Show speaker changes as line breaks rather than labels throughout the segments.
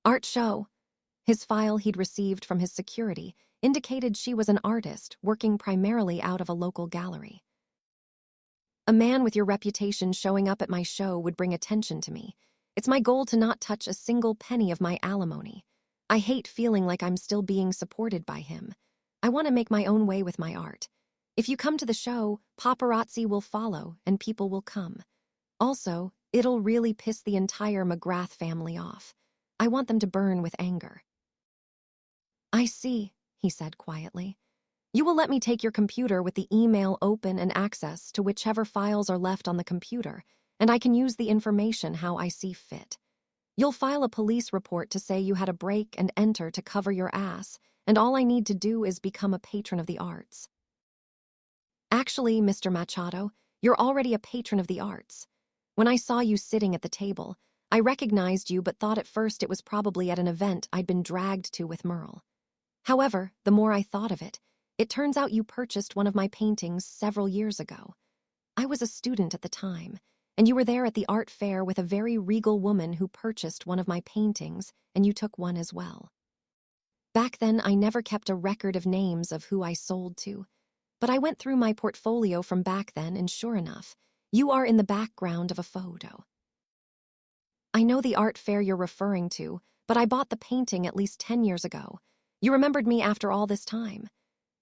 Art show. His file he'd received from his security indicated she was an artist working primarily out of a local gallery. A man with your reputation showing up at my show would bring attention to me. It's my goal to not touch a single penny of my alimony. I hate feeling like I'm still being supported by him. I want to make my own way with my art. If you come to the show, paparazzi will follow and people will come. Also, it'll really piss the entire McGrath family off. I want them to burn with anger. I see, he said quietly. You will let me take your computer with the email open and access to whichever files are left on the computer, and I can use the information how I see fit. You'll file a police report to say you had a break and enter to cover your ass, and all I need to do is become a patron of the arts. Actually, Mr. Machado, you're already a patron of the arts. When I saw you sitting at the table, I recognized you but thought at first it was probably at an event I'd been dragged to with Merle. However, the more I thought of it, it turns out you purchased one of my paintings several years ago. I was a student at the time, and you were there at the art fair with a very regal woman who purchased one of my paintings, and you took one as well. Back then, I never kept a record of names of who I sold to, but I went through my portfolio from back then, and sure enough, you are in the background of a photo. I know the art fair you're referring to, but I bought the painting at least 10 years ago. You remembered me after all this time.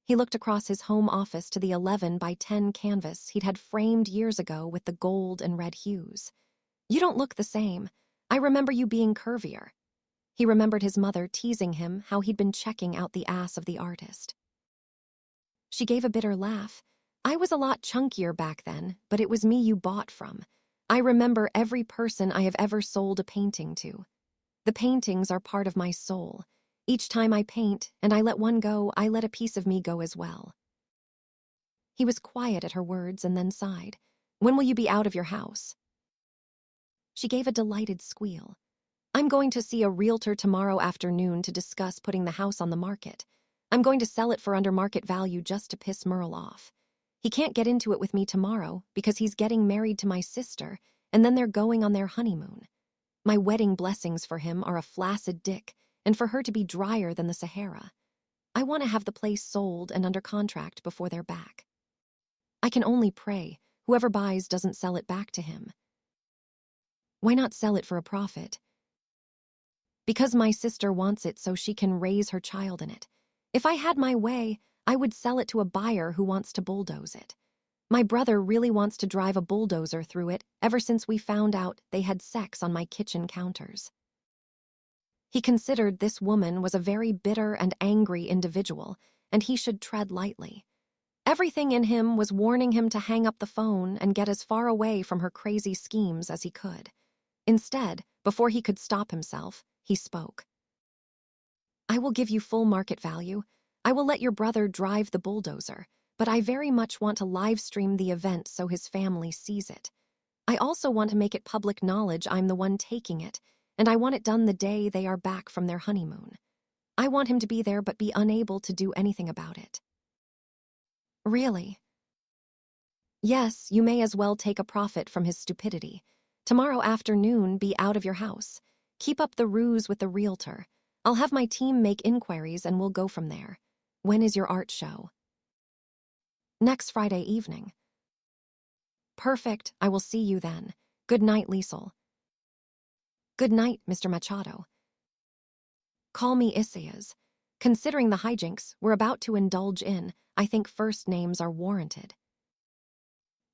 He looked across his home office to the 11 by 10 canvas he'd had framed years ago with the gold and red hues. You don't look the same. I remember you being curvier. He remembered his mother teasing him how he'd been checking out the ass of the artist. She gave a bitter laugh. I was a lot chunkier back then, but it was me you bought from. I remember every person I have ever sold a painting to. The paintings are part of my soul. Each time I paint and I let one go, I let a piece of me go as well. He was quiet at her words and then sighed. When will you be out of your house? She gave a delighted squeal. I'm going to see a realtor tomorrow afternoon to discuss putting the house on the market. I'm going to sell it for under market value just to piss Merle off. He can't get into it with me tomorrow because he's getting married to my sister and then they're going on their honeymoon. My wedding blessings for him are a flaccid dick and for her to be drier than the Sahara. I want to have the place sold and under contract before they're back. I can only pray whoever buys doesn't sell it back to him. Why not sell it for a profit? Because my sister wants it so she can raise her child in it. If I had my way, I would sell it to a buyer who wants to bulldoze it. My brother really wants to drive a bulldozer through it ever since we found out they had sex on my kitchen counters. He considered this woman was a very bitter and angry individual, and he should tread lightly. Everything in him was warning him to hang up the phone and get as far away from her crazy schemes as he could. Instead, before he could stop himself, he spoke. I will give you full market value. I will let your brother drive the bulldozer, but I very much want to live stream the event so his family sees it. I also want to make it public knowledge I'm the one taking it, and I want it done the day they are back from their honeymoon. I want him to be there but be unable to do anything about it. Really? Yes, you may as well take a profit from his stupidity. Tomorrow afternoon, be out of your house. Keep up the ruse with the realtor. I'll have my team make inquiries and we'll go from there. When is your art show? Next Friday evening. Perfect, I will see you then. Good night, Liesl. Good night, Mr. Machado. Call me Isaias. Considering the hijinks we're about to indulge in, I think first names are warranted.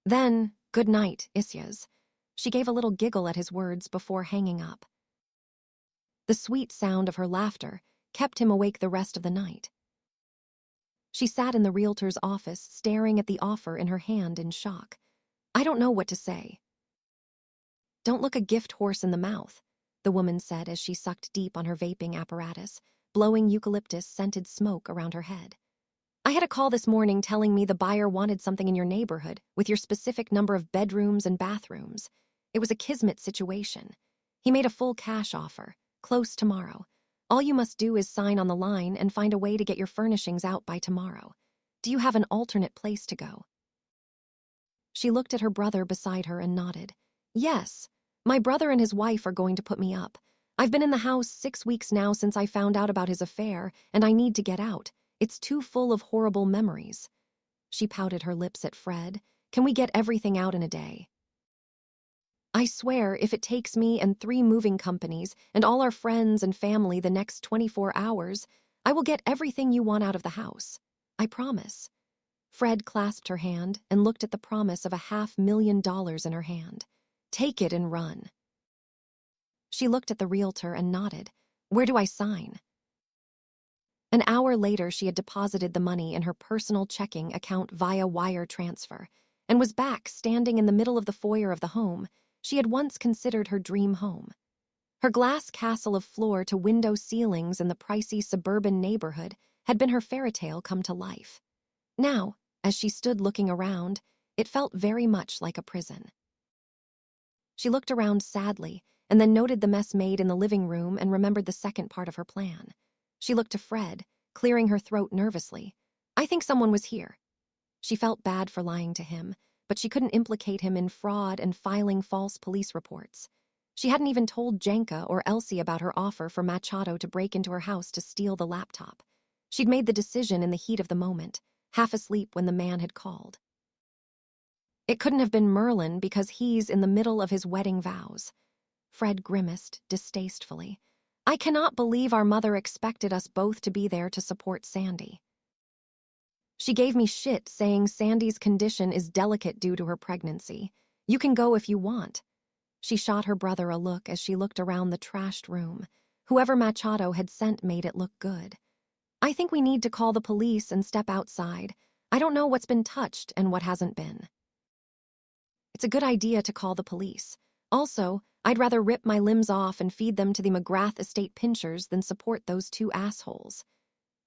Then, good night, Isaias. She gave a little giggle at his words before hanging up. The sweet sound of her laughter kept him awake the rest of the night. She sat in the realtor's office staring at the offer in her hand in shock. I don't know what to say. Don't look a gift horse in the mouth, the woman said as she sucked deep on her vaping apparatus, blowing eucalyptus-scented smoke around her head. I had a call this morning telling me the buyer wanted something in your neighborhood with your specific number of bedrooms and bathrooms. It was a kismet situation. He made a full cash offer, close tomorrow. All you must do is sign on the line and find a way to get your furnishings out by tomorrow. Do you have an alternate place to go? She looked at her brother beside her and nodded. Yes, my brother and his wife are going to put me up. I've been in the house 6 weeks now since I found out about his affair, and I need to get out. It's too full of horrible memories. She pouted her lips at Fred. Can we get everything out in a day? I swear, if it takes me and 3 moving companies and all our friends and family the next 24 hours, I will get everything you want out of the house. I promise. Fred clasped her hand and looked at the promise of $500,000 in her hand. Take it and run. She looked at the realtor and nodded. Where do I sign? An hour later, she had deposited the money in her personal checking account via wire transfer and was back standing in the middle of the foyer of the home she had once considered her dream home. Her glass castle of floor-to-window ceilings in the pricey suburban neighborhood had been her fairy tale come to life. Now, as she stood looking around, it felt very much like a prison. She looked around sadly and then noted the mess made in the living room and remembered the second part of her plan. She looked to Fred, clearing her throat nervously. I think someone was here. She felt bad for lying to him, but she couldn't implicate him in fraud and filing false police reports. She hadn't even told Janka or Elsie about her offer for Machado to break into her house to steal the laptop. She'd made the decision in the heat of the moment, half asleep when the man had called. It couldn't have been Merlin because he's in the middle of his wedding vows. Fred grimaced distastefully. I cannot believe our mother expected us both to be there to support Sandy. She gave me shit saying Sandy's condition is delicate due to her pregnancy. You can go if you want. She shot her brother a look as she looked around the trashed room. Whoever Machado had sent made it look good. I think we need to call the police and step outside. I don't know what's been touched and what hasn't been. It's a good idea to call the police. Also, I'd rather rip my limbs off and feed them to the McGrath estate pinchers than support those 2 assholes,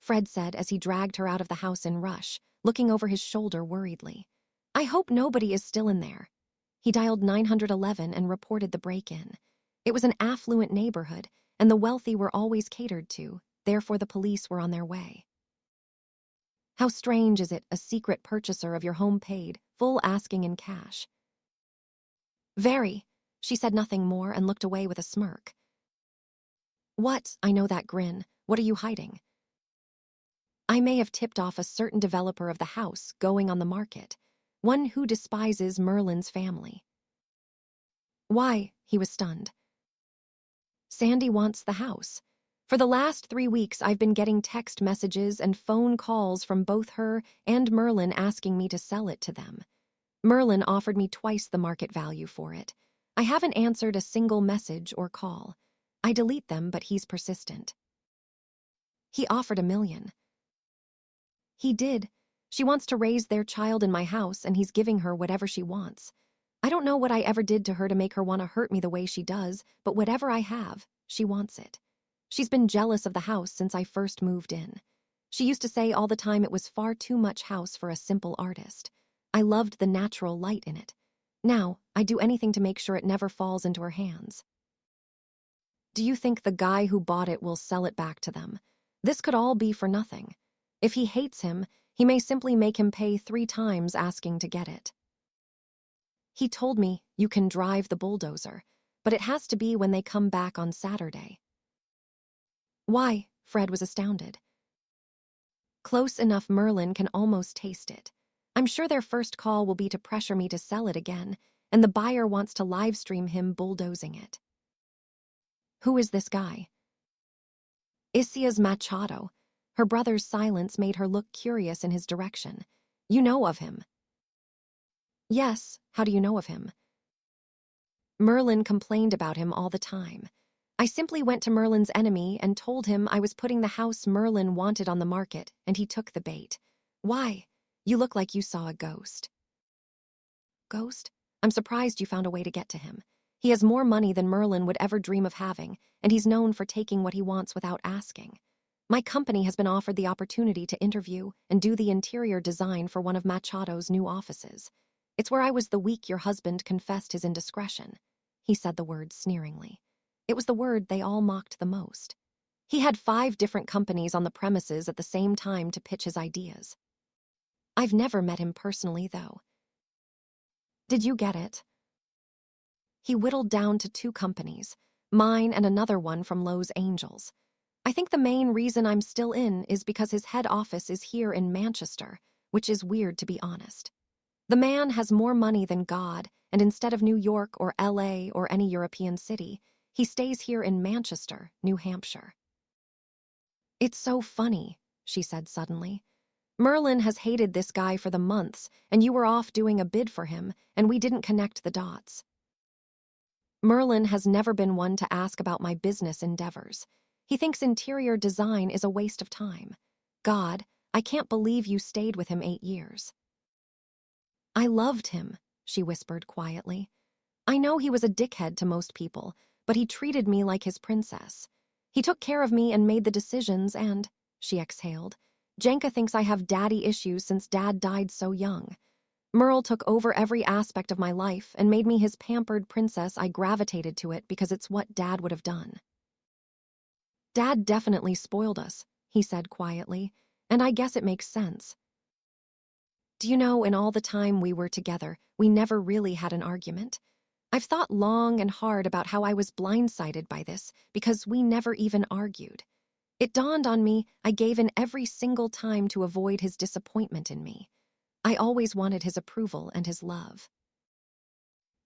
Fred said as he dragged her out of the house in rush, looking over his shoulder worriedly. I hope nobody is still in there. He dialed 911 and reported the break-in. It was an affluent neighborhood, and the wealthy were always catered to, therefore the police were on their way. How strange is it, a secret purchaser of your home paid, full asking in cash. Very. She said nothing more and looked away with a smirk. What? I know that grin. What are you hiding? I may have tipped off a certain developer of the house going on the market, one who despises Merlin's family. Why? He was stunned. Sandy wants the house. For the last 3 weeks, I've been getting text messages and phone calls from both her and Merlin asking me to sell it to them. Merlin offered me twice the market value for it. I haven't answered a single message or call. I delete them, but he's persistent. He offered $1 million. He did. She wants to raise their child in my house, and he's giving her whatever she wants. I don't know what I ever did to her to make her want to hurt me the way she does, but whatever I have, she wants it. She's been jealous of the house since I first moved in. She used to say all the time it was far too much house for a simple artist. I loved the natural light in it. Now, I do anything to make sure it never falls into her hands. Do you think the guy who bought it will sell it back to them? This could all be for nothing. If he hates him, he may simply make him pay 3 times asking to get it. He told me you can drive the bulldozer, but it has to be when they come back on Saturday. Why? Fred was astounded. Close enough Merlin can almost taste it. I'm sure their first call will be to pressure me to sell it again, and the buyer wants to live stream him bulldozing it. Who is this guy? Isaias Machado. Her brother's silence made her look curious in his direction. You know of him? Yes, how do you know of him? Merlin complained about him all the time. I simply went to Merlin's enemy and told him I was putting the house Merlin wanted on the market, and he took the bait. Why? You look like you saw a ghost. Ghost? I'm surprised you found a way to get to him. He has more money than Merlin would ever dream of having, and he's known for taking what he wants without asking. My company has been offered the opportunity to interview and do the interior design for one of Machado's new offices. It's where I was the week your husband confessed his indiscretion. He said the word sneeringly. It was the word they all mocked the most. He had 5 different companies on the premises at the same time to pitch his ideas. I've never met him personally, though. Did you get it? He whittled down to 2 companies, mine and another one from Lowe's Angels. I think the main reason I'm still in is because his head office is here in Manchester, which is weird to be honest. The man has more money than God, and instead of New York or LA or any European city, he stays here in Manchester, New Hampshire. It's so funny, she said suddenly. Merlin has hated this guy for the months, and you were off doing a bid for him, and we didn't connect the dots. Merlin has never been one to ask about my business endeavors. He thinks interior design is a waste of time. God, I can't believe you stayed with him 8 years. I loved him, she whispered quietly. I know he was a dickhead to most people, but he treated me like his princess. He took care of me and made the decisions and, she exhaled, Jenka thinks I have daddy issues since Dad died so young. Merle took over every aspect of my life and made me his pampered princess. I gravitated to it because it's what Dad would have done. Dad definitely spoiled us, he said quietly, and I guess it makes sense. Do you know, in all the time we were together, we never really had an argument. I've thought long and hard about how I was blindsided by this because we never even argued. It dawned on me I gave in every single time to avoid his disappointment in me. I always wanted his approval and his love.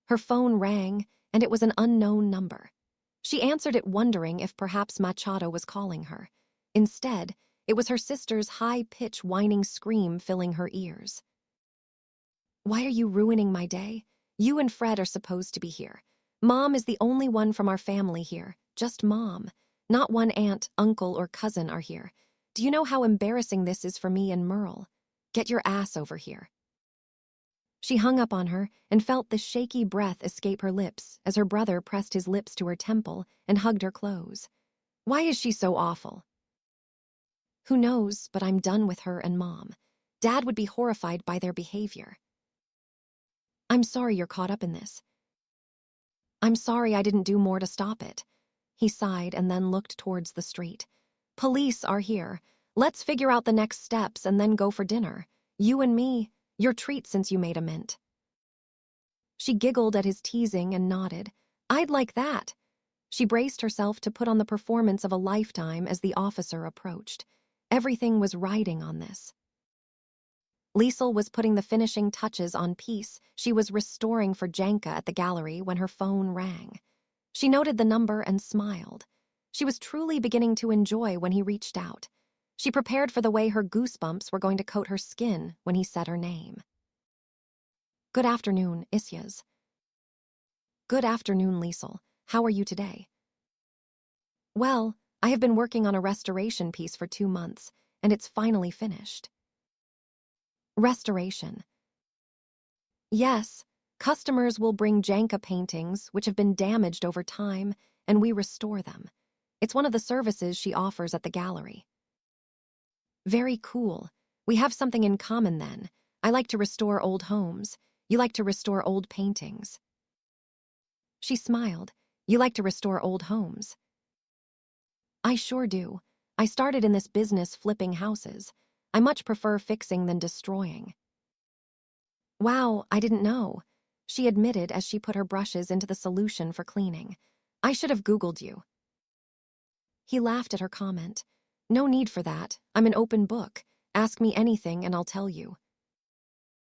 Her phone rang, and it was an unknown number. She answered it wondering if perhaps Machado was calling her. Instead, it was her sister's high-pitched whining scream filling her ears. Why are you ruining my day? You and Fred are supposed to be here. Mom is the only one from our family here, just Mom. Not one aunt, uncle, or cousin are here. Do you know how embarrassing this is for me and Merle? Get your ass over here. She hung up on her and felt the shaky breath escape her lips as her brother pressed his lips to her temple and hugged her close. Why is she so awful? Who knows, but I'm done with her and Mom. Dad would be horrified by their behavior. I'm sorry you're caught up in this. I'm sorry I didn't do more to stop it. He sighed and then looked towards the street. Police are here. Let's figure out the next steps and then go for dinner. You and me, your treat since you made a mint. She giggled at his teasing and nodded. I'd like that. She braced herself to put on the performance of a lifetime as the officer approached. Everything was riding on this. Liesl was putting the finishing touches on piece she was restoring for Jenka at the gallery when her phone rang. She noted the number and smiled. She was truly beginning to enjoy when he reached out. She prepared for the way her goosebumps were going to coat her skin when he said her name. Good afternoon, Isaias. Good afternoon, Liesl. How are you today? Well, I have been working on a restoration piece for 2 months, and it's finally finished. Restoration. Yes, customers will bring Jenka paintings which have been damaged over time, and we restore them. It's one of the services she offers at the gallery. Very cool. We have something in common then. I like to restore old homes. You like to restore old paintings. She smiled. You like to restore old homes. I sure do. I started in this business flipping houses. I much prefer fixing than destroying. Wow, I didn't know, she admitted as she put her brushes into the solution for cleaning. I should have Googled you. He laughed at her comment. No need for that. I'm an open book. Ask me anything and I'll tell you.